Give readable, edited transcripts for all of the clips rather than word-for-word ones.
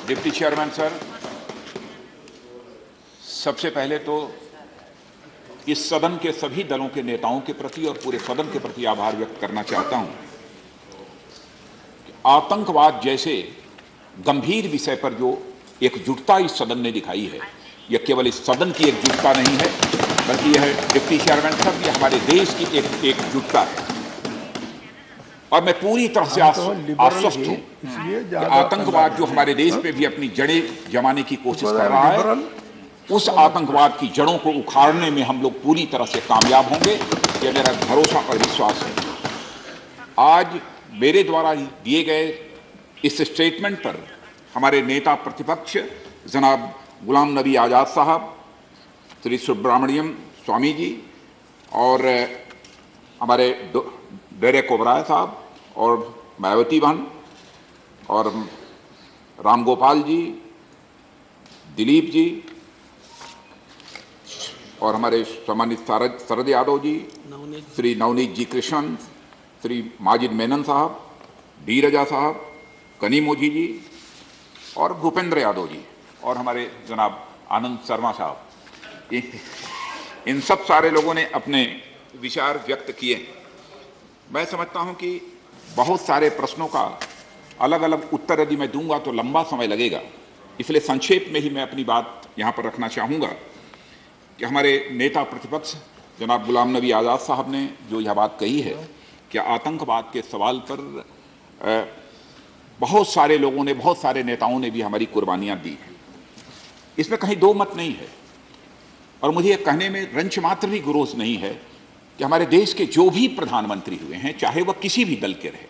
Deputy chairman sir, सबसे पहले तो इस सदन के सभी दलों के नेताओं के प्रति और पूरे सदन के प्रति आभार व्यक्त करना चाहता हूं। आतंकवाद जैसे गंभीर विषय पर जो एकजुटता इस सदन ने दिखाई है, यह केवल इस सदन की एकजुटता नहीं है, बल्कि यह डिप्टी चेयरमैन साहब, यह हमारे देश की एकजुटता है। और मैं पूरी तरह से आश्वस्त हूं कि आतंकवाद जो हमारे देश पे भी अपनी जड़ें जमाने की कोशिश कर रहा है, उस आतंकवाद की जड़ों को उखाड़ने में हम लोग पूरी तरह से कामयाब होंगे, यह मेरा भरोसा और विश्वास है। आज मेरे द्वारा दिए गए इस स्टेटमेंट पर हमारे नेता प्रतिपक्ष जनाब गुलाम नबी आज़ाद साहब, श्री सुब्रमण्यम स्वामी जी और हमारे डेरेक ओबराय साहब और मायावती बहन और राम गोपाल जी, दिलीप जी और हमारे सम्मानित शरद यादव जी, श्री नवनीत जी कृष्णन, श्री माजिद मेनन साहब, डी रजा साहब, कनी मोजी जी और भूपेंद्र यादव जी और हमारे जनाब आनंद शर्मा साहब, इन सब सारे लोगों ने अपने विचार व्यक्त किए। मैं समझता हूं कि बहुत सारे प्रश्नों का अलग अलग उत्तर यदि मैं दूंगा तो लंबा समय लगेगा, इसलिए संक्षेप में ही मैं अपनी बात यहां पर रखना चाहूंगा कि हमारे नेता प्रतिपक्ष जनाब गुलाम नबी आज़ाद साहब ने जो यह बात कही है कि आतंकवाद के सवाल पर बहुत सारे लोगों ने, बहुत सारे नेताओं ने भी हमारी कुर्बानियां दी हैं, इसमें कहीं दो मत नहीं है। और मुझे यह कहने में रंच मात्र भी गुरोज नहीं है कि हमारे देश के जो भी प्रधानमंत्री हुए हैं, चाहे वह किसी भी दल के रहे,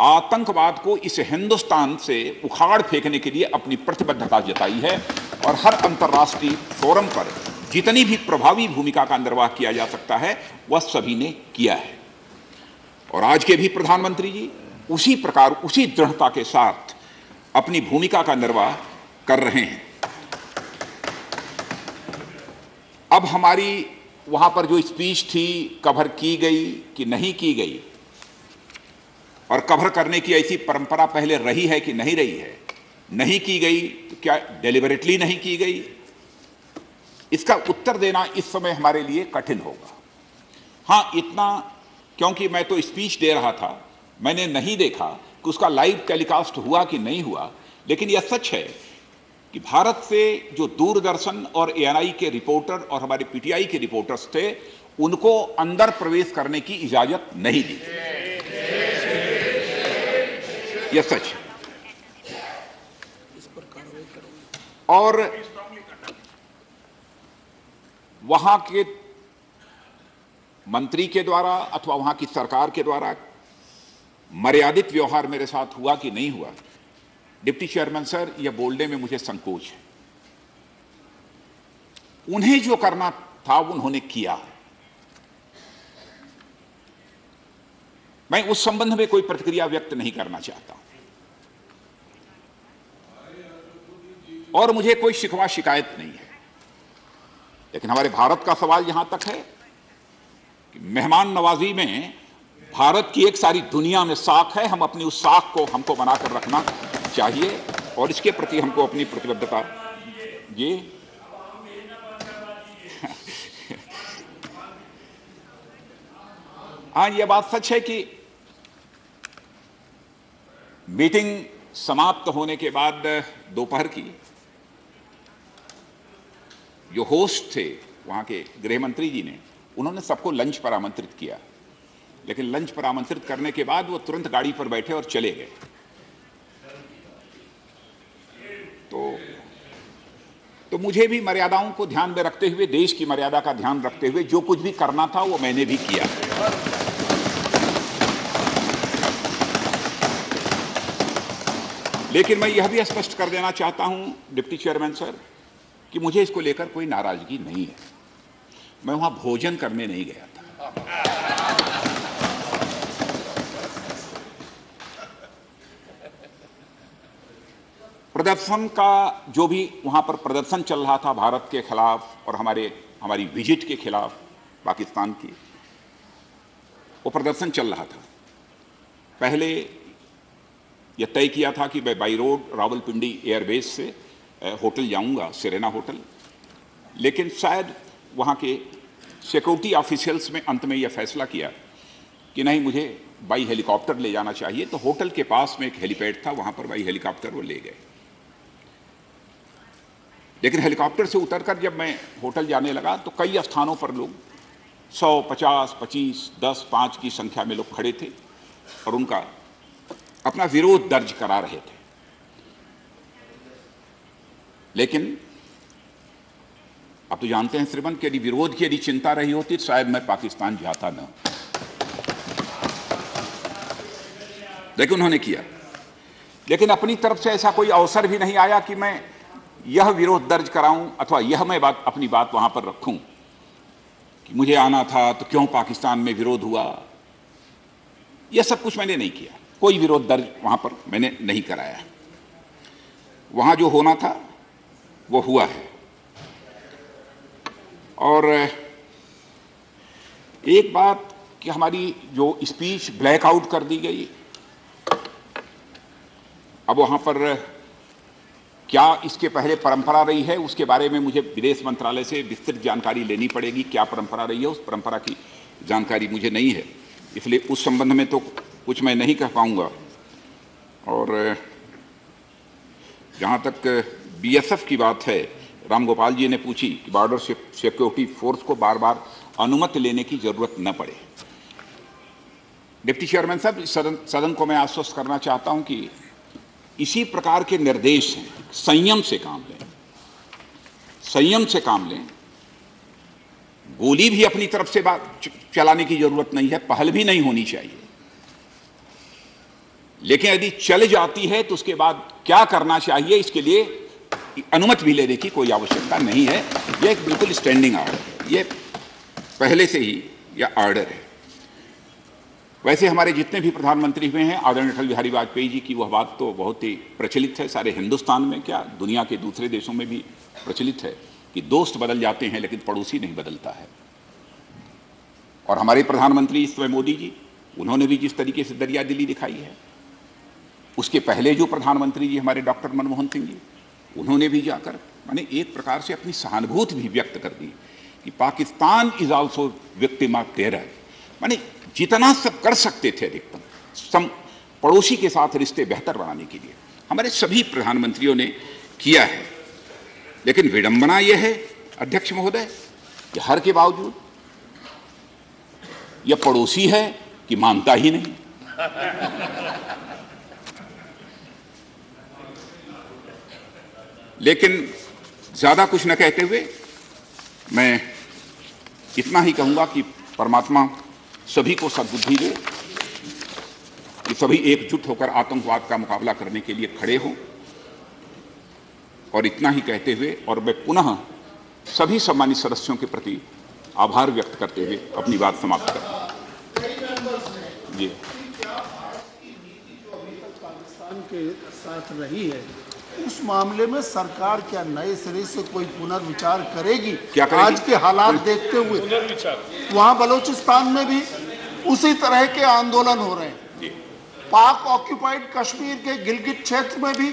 आतंकवाद को इस हिंदुस्तान से उखाड़ फेंकने के लिए अपनी प्रतिबद्धता जताई है और हर अंतर्राष्ट्रीय फोरम पर जितनी भी प्रभावी भूमिका का निर्वाह किया जा सकता है वह सभी ने किया है। और आज के भी प्रधानमंत्री जी उसी प्रकार, उसी दृढ़ता के साथ अपनी भूमिका का निर्वाह कर रहे हैं। अब हमारी वहां पर जो स्पीच थी, कवर की गई कि नहीं की गई, और कवर करने की ऐसी परंपरा पहले रही है कि नहीं रही है, नहीं की गई तो क्या डेलिबरेटली नहीं की गई, इसका उत्तर देना इस समय हमारे लिए कठिन होगा। हाँ, इतना क्योंकि मैं तो स्पीच दे रहा था, मैंने नहीं देखा कि उसका लाइव टेलीकास्ट हुआ कि नहीं हुआ, लेकिन यह सच है कि भारत से जो दूरदर्शन और एएनआई के रिपोर्टर और हमारे पीटीआई के रिपोर्टर्स थे, उनको अंदर प्रवेश करने की इजाजत नहीं दी। यह सच है। और वहां के मंत्री के द्वारा अथवा वहां की सरकार के द्वारा मर्यादित व्यवहार मेरे साथ हुआ कि नहीं हुआ, डिप्टी चेयरमैन सर, यह बोलने में मुझे संकोच है। उन्हें जो करना था उन्होंने किया। मैं उस संबंध में कोई प्रतिक्रिया व्यक्त नहीं करना चाहता और मुझे कोई शिकवा शिकायत नहीं है। लेकिन हमारे भारत का सवाल यहां तक है कि मेहमान नवाजी में भारत की एक सारी दुनिया में साख है, हम अपनी उस साख को हमको बनाकर रखना चाहिए और इसके प्रति हमको अपनी प्रतिबद्धता ये हाँ, यह बात सच है कि मीटिंग समाप्त होने के बाद दोपहर की जो होस्ट थे वहां के गृह मंत्री जी ने, उन्होंने सबको लंच पर आमंत्रित किया, लेकिन लंच पर आमंत्रित करने के बाद वो तुरंत गाड़ी पर बैठे और चले गए। तो मुझे भी मर्यादाओं को ध्यान में रखते हुए, देश की मर्यादा का ध्यान रखते हुए जो कुछ भी करना था वो मैंने भी किया। लेकिन मैं यह भी स्पष्ट कर देना चाहता हूं डिप्टी चेयरमैन सर कि मुझे इसको लेकर कोई नाराजगी नहीं है। मैं वहां भोजन करने नहीं गया था। प्रदर्शन का जो भी वहां पर प्रदर्शन चल रहा था भारत के खिलाफ और हमारी विजिट के खिलाफ पाकिस्तान की, वो प्रदर्शन चल रहा था। पहले यह तय किया था कि मैं बाई रोड रावलपिंडी एयरबेस से होटल जाऊंगा, सेरेना होटल, लेकिन शायद वहाँ के सिक्योरिटी ऑफिशियल्स में अंत में यह फैसला किया कि नहीं, मुझे बाई हेलीकॉप्टर ले जाना चाहिए। तो होटल के पास में एक हेलीपैड था, वहाँ पर बाई हेलीकॉप्टर वो ले गए। लेकिन हेलीकॉप्टर से उतरकर जब मैं होटल जाने लगा तो कई स्थानों पर लोग 100, 50, 25, 10, 5 की संख्या में लोग खड़े थे और उनका अपना विरोध दर्ज करा रहे थे। लेकिन आप तो जानते हैं श्रीमान कि यदि विरोध की यदि चिंता रही होती तो शायद मैं पाकिस्तान जाता न। लेकिन उन्होंने किया। लेकिन अपनी तरफ से ऐसा कोई अवसर भी नहीं आया कि मैं यह विरोध दर्ज कराऊं अथवा यह मैं अपनी बात वहां पर रखूं कि मुझे आना था तो क्यों पाकिस्तान में विरोध हुआ। यह सब कुछ मैंने नहीं किया, कोई विरोध दर्ज वहां पर मैंने नहीं कराया। वहां जो होना था वो हुआ है। और एक बात कि हमारी जो स्पीच ब्लैकआउट कर दी गई, अब वहां पर क्या इसके पहले परंपरा रही है उसके बारे में मुझे विदेश मंत्रालय से विस्तृत जानकारी लेनी पड़ेगी। क्या परंपरा रही है, उस परंपरा की जानकारी मुझे नहीं है, इसलिए उस संबंध में तो कुछ मैं नहीं कह पाऊंगा। और जहां तक बीएसएफ की बात है, राम गोपाल जी ने पूछी कि बॉर्डर सिक्योरिटी फोर्स को बार बार अनुमति लेने की जरूरत न पड़े। डिप्टी चेयरमैन साहब, सदन को मैं आश्वस्त करना चाहता हूं कि इसी प्रकार के निर्देश हैं, संयम से काम लें, संयम से काम लें। गोली भी अपनी तरफ से चलाने की जरूरत नहीं है, पहल भी नहीं होनी चाहिए। लेकिन यदि चल जाती है तो उसके बाद क्या करना चाहिए, इसके लिए अनुमति भी लेने की कोई आवश्यकता नहीं है। यह एक बिल्कुल स्टैंडिंग ऑर्डर है, यह पहले से ही यह ऑर्डर है। वैसे हमारे जितने भी प्रधानमंत्री हुए हैं, आदरणीय अटल बिहारी वाजपेयी जी की वह बात तो बहुत ही प्रचलित है, सारे हिंदुस्तान में क्या दुनिया के दूसरे देशों में भी प्रचलित है कि दोस्त बदल जाते हैं लेकिन पड़ोसी नहीं बदलता है। और हमारे प्रधानमंत्री इस समय मोदी जी, उन्होंने भी जिस तरीके से दरिया दिली दिखाई है, उसके पहले जो प्रधानमंत्री जी हमारे डॉक्टर मनमोहन सिंह जी, उन्होंने भी जाकर माने एक प्रकार से अपनी सहानुभूति भी व्यक्त कर दी कि Pakistan is also victim of terror. माने जितना सब कर सकते थे अधिकतम पड़ोसी के साथ रिश्ते बेहतर बनाने के लिए हमारे सभी प्रधानमंत्रियों ने किया है। लेकिन विडंबना यह है अध्यक्ष महोदय कि हर के बावजूद यह पड़ोसी है कि मानता ही नहीं। लेकिन ज्यादा कुछ न कहते हुए मैं इतना ही कहूंगा कि परमात्मा सभी को सद्बुद्धि दे कि सभी एकजुट होकर आतंकवाद का मुकाबला करने के लिए खड़े हों। और इतना ही कहते हुए और मैं पुनः सभी सम्मानित सदस्यों के प्रति आभार व्यक्त करते हुए अपनी बात समाप्त करता जी। पाकिस्तान के साथ रही है, उस मामले में सरकार क्या नए सिरे से कोई पुनर्विचार करेगी? क्या करेगी? आज के हालात देखते हुए वहां बलूचिस्तान में भी उसी तरह के आंदोलन हो रहे हैं। पाक ऑक्यूपाइड कश्मीर के गिलगित क्षेत्र में भी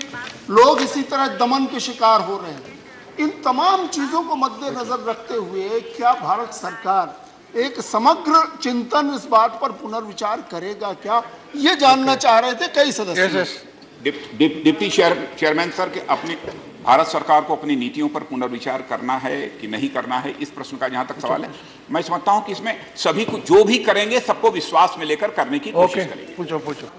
लोग इसी तरह दमन के शिकार हो रहे हैं। इन तमाम चीजों को मद्देनजर रखते हुए क्या भारत सरकार एक समग्र चिंतन इस बात पर पुनर्विचार करेगा क्या, ये जानना चाह रहे थे कई सदस्य। डिप्टी चेयरमैन सर के अपनी भारत सरकार को अपनी नीतियों पर पुनर्विचार करना है कि नहीं करना है, इस प्रश्न का जहां तक सवाल है, मैं समझता हूं कि इसमें सभी को जो भी करेंगे सबको विश्वास में लेकर करने की कोशिश करेंगे। पूछो।